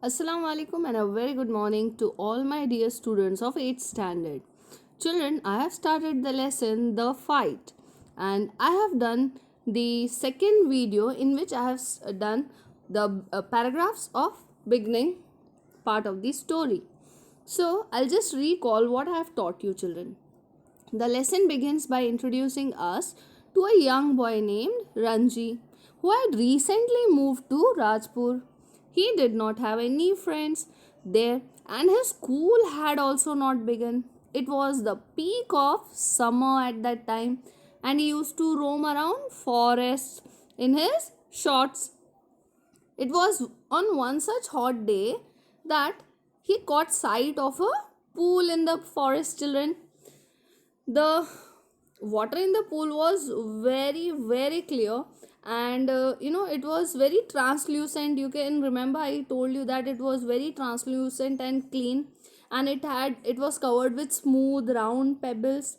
Assalamu alaikum and a very good morning to all my dear students of 8th standard. Children, I have started the lesson The Fight and I have done the second video in which I have done the paragraphs of beginning part of the story. So, I'll just recall what I have taught you, children. The lesson begins by introducing us to a young boy named Ranji who had recently moved to Rajpur. He did not have any friends there and his school had also not begun. It was the peak of summer at that time and he used to roam around forests in his shorts. It was on one such hot day that he caught sight of a pool in the forest, children. The water in the pool was very clear and it was very translucent. You can remember I told you that it was very translucent and clean, and it was covered with smooth round pebbles.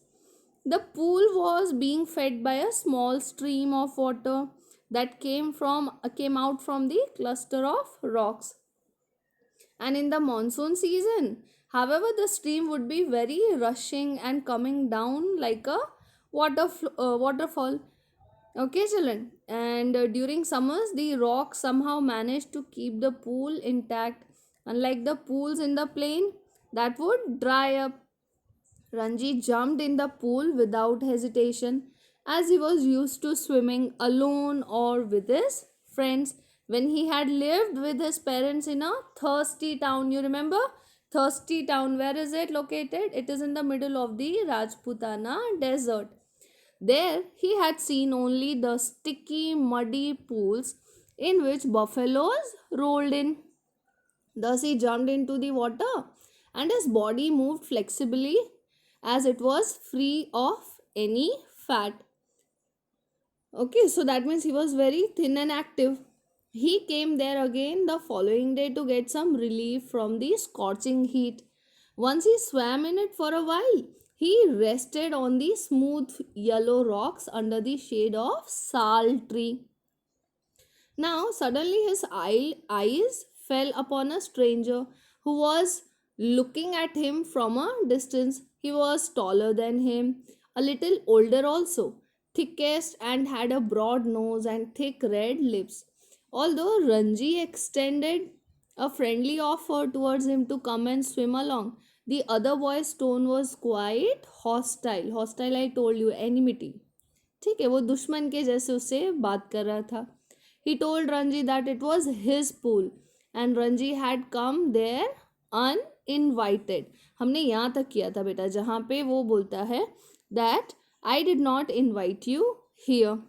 The pool was being fed by a small stream of water that came out from the cluster of rocks. And in the monsoon season, however, the stream would be very rushing and coming down like a waterfall. Okay, children. And during summers, the rocks somehow managed to keep the pool intact, unlike the pools in the plain that would dry up. Ranji jumped in the pool without hesitation, as he was used to swimming alone or with his friends when he had lived with his parents in a thirsty town. You remember? Thirsty town, where is it located? It is in the middle of the Rajputana desert. There he had seen only the sticky, muddy pools in which buffaloes rolled in. Thus he jumped into the water and his body moved flexibly as it was free of any fat. Okay, so that means he was very thin and active. He came there again the following day to get some relief from the scorching heat. Once he swam in it for a while, he rested on the smooth yellow rocks under the shade of sal tree. Now, suddenly his eyes fell upon a stranger who was looking at him from a distance. He was taller than him, a little older also, thickest, and had a broad nose and thick red lips. Although Ranji extended a friendly offer towards him to come and swim along, the other boy's tone was quite hostile. Hostile, I told you, enmity. ठीक है, वो दुश्मन के जैसे उससे बात कर रहा था. He told Ranji that it was his pool and Ranji had come there uninvited. हमने यहाँ तक किया था बेटा, जहाँ पे वो बोलता है that I did not invite you here.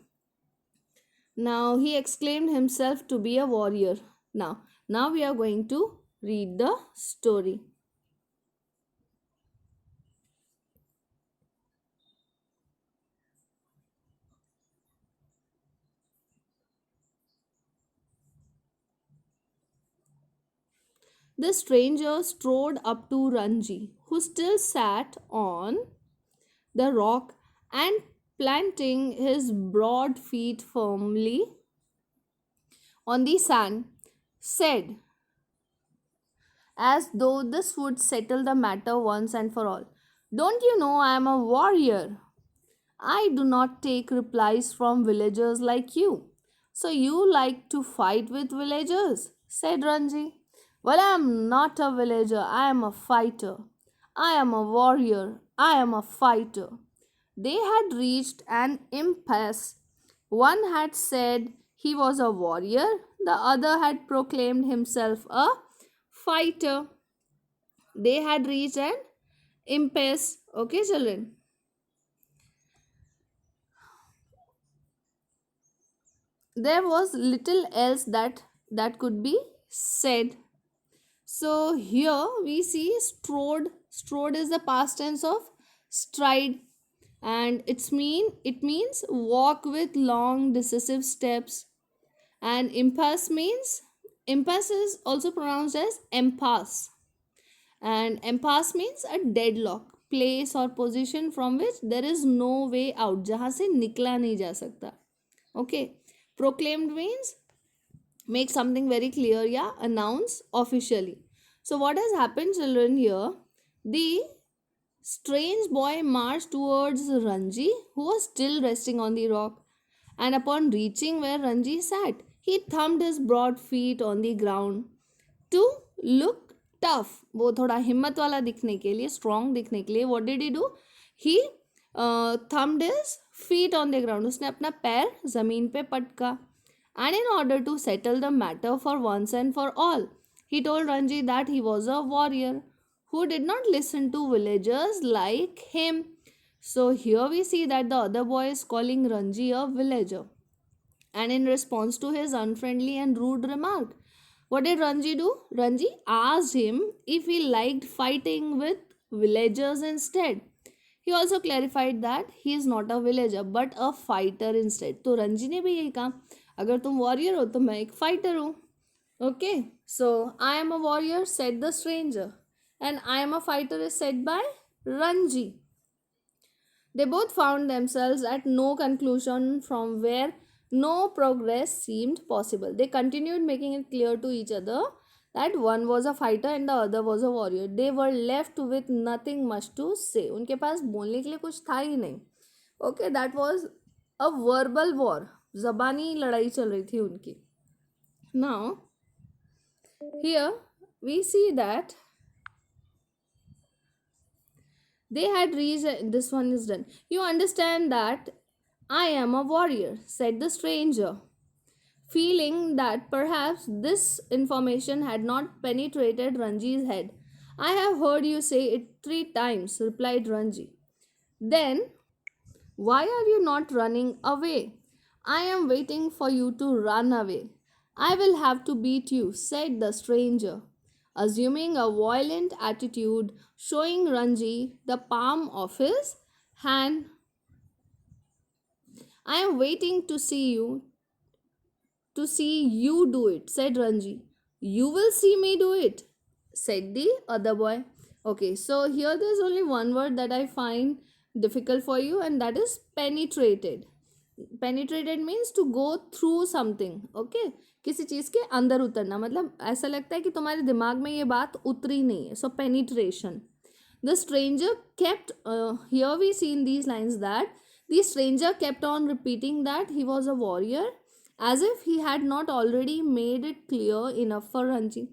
Now he exclaimed himself to be a warrior. Now we are going to read the story. The stranger strode up to Ranji, who still sat on the rock and planting his broad feet firmly on the sand, said, as though this would settle the matter once and for all, "Don't you know I am a warrior? I do not take replies from villagers like you. So you like to fight with villagers?" said Ranji. "Well, I am not a villager, I am a fighter. I am a warrior, I am a fighter." They had reached an impasse. One had said he was a warrior, the other had proclaimed himself a fighter. They had reached an impasse. Okay, children. There was little else that could be said. So here we see strode. Strode is the past tense of stride, and it means walk with long decisive steps. And impasse is also pronounced as impasse, and impasse means a deadlock, place or position from which there is no way out, जहाँ से निकला नहीं जा सकता. Okay, proclaimed means make something very clear, yeah, announce officially. So what has happened, children? Here the strange boy marched towards Ranji, who was still resting on the rock, and upon reaching where Ranji sat, he thumped his broad feet on the ground to look tough. वो थोड़ा हिम्मत वाला दिखने के लिए, strong दिखने के लिए, what did he do? He thumped his feet on the ground. उसने अपना पैर जमीन पे पटका. And in order to settle the matter for once and for all, he told Ranji that he was a warrior who did not listen to villagers like him. So here we see that the other boy is calling Ranji a villager. And in response to his unfriendly and rude remark, what did Ranji do? Ranji asked him if he liked fighting with villagers instead. He also clarified that he is not a villager but a fighter instead. तो रंजी ने भी यही कहा, अगर तुम warrior हो तो मैं एक फाइटर हूँ. Okay, so I am a warrior, said the stranger, and I am a fighter is said by Ranji. They both found themselves at no conclusion from where no progress seemed possible. They continued making it clear to each other that one was a fighter and the other was a warrior. They were left with nothing much to say. उनके पास बोलने के लिए कुछ था ही नहीं. Okay, that was a verbal war. ज़बानी लड़ाई चल रही थी उनकी. Now, here we see that they had reached. This one is done. You understand that I am a warrior, said the stranger, feeling that perhaps this information had not penetrated Ranji's head. I have heard you say it 3 times, replied Ranji. Then why are you not running away? I am waiting for you to run away. I will have to beat you, said the stranger, assuming a violent attitude, showing Ranji the palm of his hand. I am waiting to see you do it, said Ranji. You will see me do it, said the other boy. Okay, so here there's only one word that I find difficult for you, and that is penetrated. Penetrated means to go through something. Okay, किसी चीज के अंदर उतरना, मतलब ऐसा लगता है कि तुम्हारे दिमाग में ये बात उतरी नहीं है. So penetration. The stranger kept, here we see in these lines that the stranger kept on repeating that he was a warrior, as if he had not already made it clear enough for Ranji.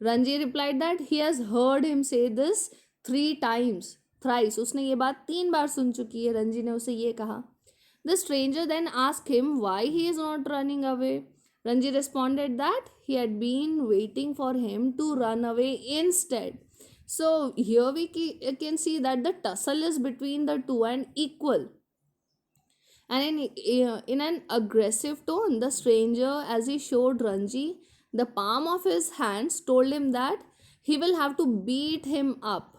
Ranji replied that he has heard him say this 3 times. Thrice. उसने ये बात 3 बार सुन चुकी है. रंजी ने उसे ये कहा. The stranger then asked him why he is not running away. Ranji responded that he had been waiting for him to run away instead. So here we can see that the tussle is between the two and equal. And in an aggressive tone, the stranger, as he showed Ranji the palm of his hands, told him that he will have to beat him up.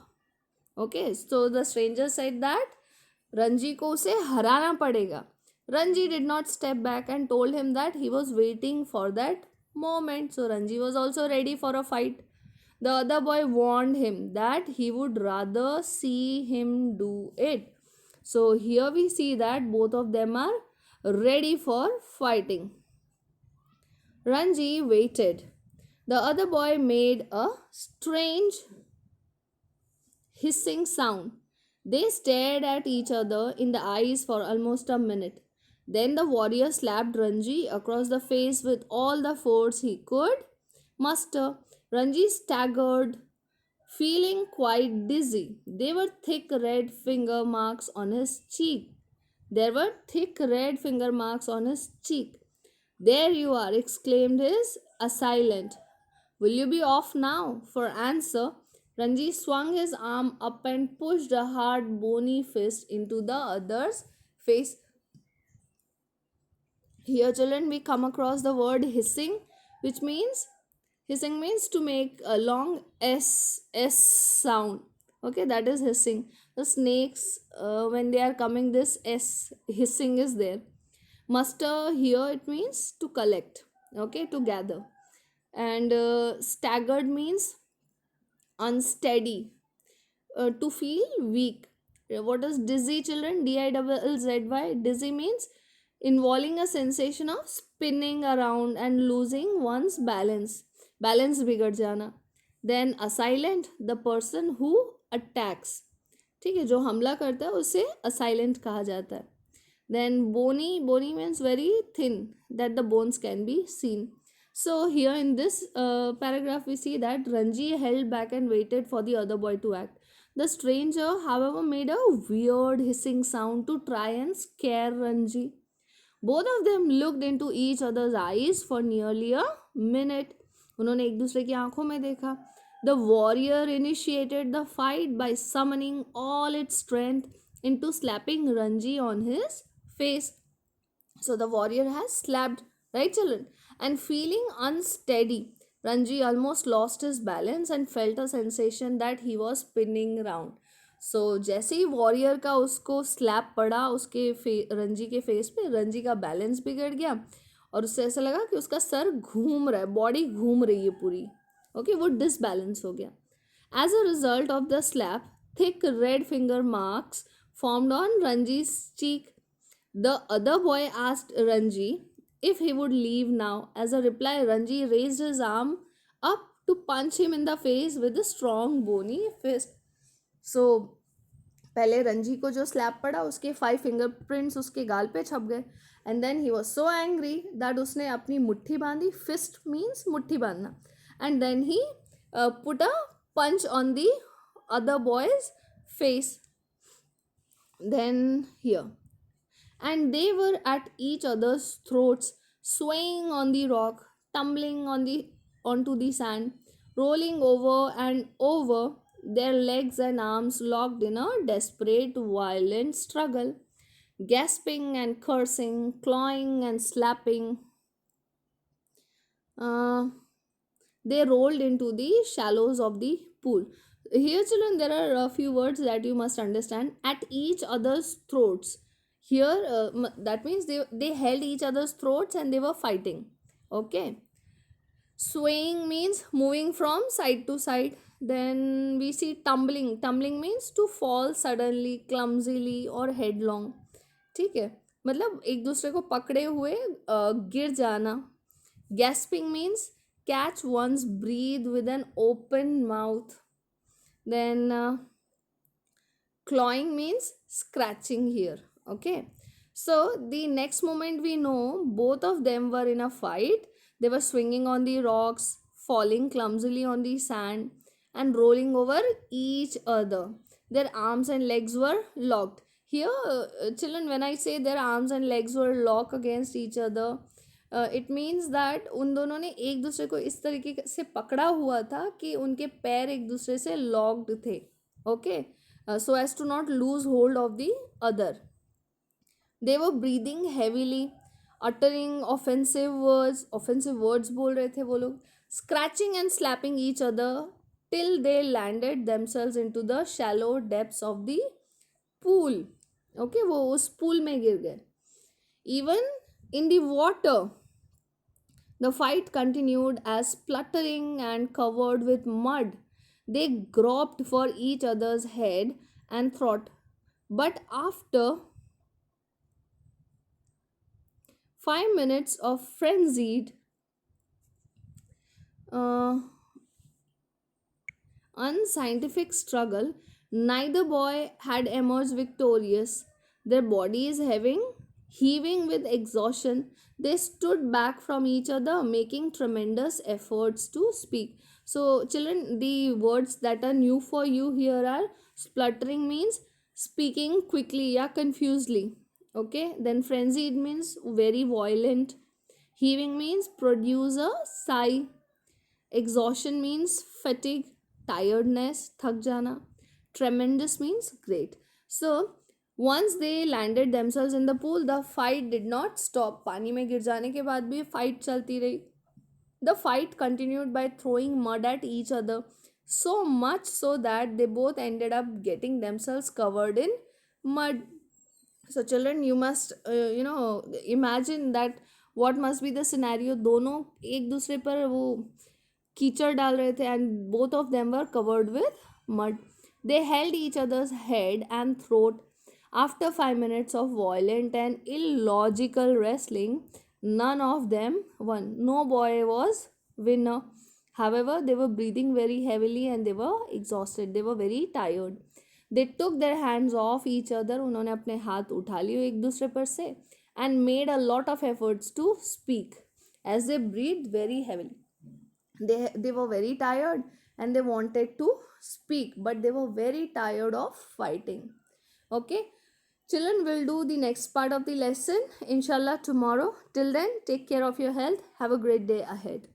Okay, so the stranger said that Ranji को उसे हराना पड़ेगा. Ranji did not step back and told him that he was waiting for that moment. So Ranji was also ready for a fight. The other boy warned him that he would rather see him do it. So here we see that both of them are ready for fighting. Ranji waited. The other boy made a strange hissing sound. They stared at each other in the eyes for almost a minute. Then the warrior slapped Ranji across the face with all the force he could muster. Ranji staggered, feeling quite dizzy. There were thick red finger marks on his cheek. There you are, exclaimed his assailant. Will you be off now? For answer, Ranji swung his arm up and pushed a hard, bony fist into the other's face. Here, children, we come across the word hissing, which means to make a long S sound. Okay, that is hissing. The snakes, when they are coming, this S hissing is there. Muster, here it means to collect. Okay, to gather. And staggered means unsteady, to feel weak. What is dizzy, children? DIZZY. Dizzy means involving a sensation of spinning around and losing one's balance बिगड़ जाना. Then assailant, the person who attacks. ठीक है, जो हमला करता है उसे assailant कहा जाता है. Then bony means very thin, that the bones can be seen. So here in this paragraph we see that Ranji held back and waited for the other boy to act. The stranger, however, made a weird hissing sound to try and scare Ranji. Both of them looked into each other's eyes for nearly a minute. उन्होंने एक दूसरे की आंखों में देखा. The warrior initiated the fight by summoning all its strength into slapping Ranji on his face. So the warrior has slapped, right, children? And feeling unsteady, Ranji almost lost his balance and felt a sensation that he was spinning round. सो जैसे ही warrior का उसको slab पड़ा उसके रंजी के face पे, रंजी का balance बिगड़ गया और उससे ऐसा लगा कि उसका सर घूम रहा है, बॉडी घूम रही है पूरी. ओके, वो डिसबैलेंस हो गया. As a result of the slap, thick red finger marks formed on Ranji's cheek. The other boy asked Ranji if he would leave now. As a reply, Ranji raised his arm up to punch him in the face with a strong bony fist. So पहले रंजी को जो slab पड़ा उसके 5 finger prints उसके गाल पे छप गए. And then he was so angry that उसने अपनी मुट्ठी बांधी. फिस्ट मीन्स मुट्ठी बांधना. And then he put a punch on the other boy's face. Then here, and they were at each other's throats, swaying on the rock, tumbling onto the sand, rolling over and over, their legs and arms locked in a desperate, violent struggle, gasping and cursing, clawing and slapping. Uh, they rolled into the shallows of the pool. Here, children, there are a few words that you must understand. At each other's throats. Here, that means they held each other's throats and they were fighting. Okay. Swaying means moving from side to side. Then we see tumbling. Tumbling means to fall suddenly, clumsily or headlong. ठीक है, मतलब एक दूसरे को पकड़े हुए गिर जाना. Gasping means catch one's breath with an open mouth. Then clawing means scratching here. Okay, so the next moment we know both of them were in a fight. They were swinging on the rocks, falling clumsily on the sand, and rolling over each other. Their arms and legs were locked. Here, children, when I say their arms and legs were locked against each other, it means that उन दोनों ने एक दूसरे को इस तरीके से पकड़ा हुआ था कि उनके पैर एक दूसरे से लॉक्ड थे. Okay, so as to not lose hold of the other. They were breathing heavily, uttering offensive words बोल रहे थे वो लोग, scratching and slapping each other till they landed themselves into the shallow depths of the pool. Okay, वो उस pool में गिर गए. Even in the water, the fight continued as spluttering and covered with mud. They groped for each other's head and throat. But after 5 minutes of frenzied, unscientific struggle, neither boy had emerged victorious. Their bodies heaving with exhaustion, they stood back from each other, making tremendous efforts to speak. So children, the words that are new for you here are spluttering means speaking quickly या confusedly. Okay, then frenzied means very violent. Heaving means produce a sigh. Exhaustion means fatigue, tiredness, थक जाना. Tremendous means great. So once they landed themselves in the pool, the fight did not stop. पानी में गिर जाने के बाद भी fight चलती रही. The fight continued by throwing mud at each other, so much so that they both ended up getting themselves covered in mud. So children, you must imagine that what must be the scenario. दोनों एक दूसरे पर वो कीचड़ डाल रहे थे and both of them were covered with mud. They held each other's head and throat After 5 minutes of violent and illogical wrestling, none of them won. No boy was winner. However, they were breathing very heavily and they were exhausted. They were very tired. They took their hands off each other. उन्होंने अपने हाथ उठा लिए एक दूसरे पर से and made a lot of efforts to speak as they breathed very heavily. They were very tired and they wanted to speak, but they were very tired of fighting. Okay, children, will do the next part of the lesson inshallah tomorrow. Till then, take care of your health. Have a great day ahead.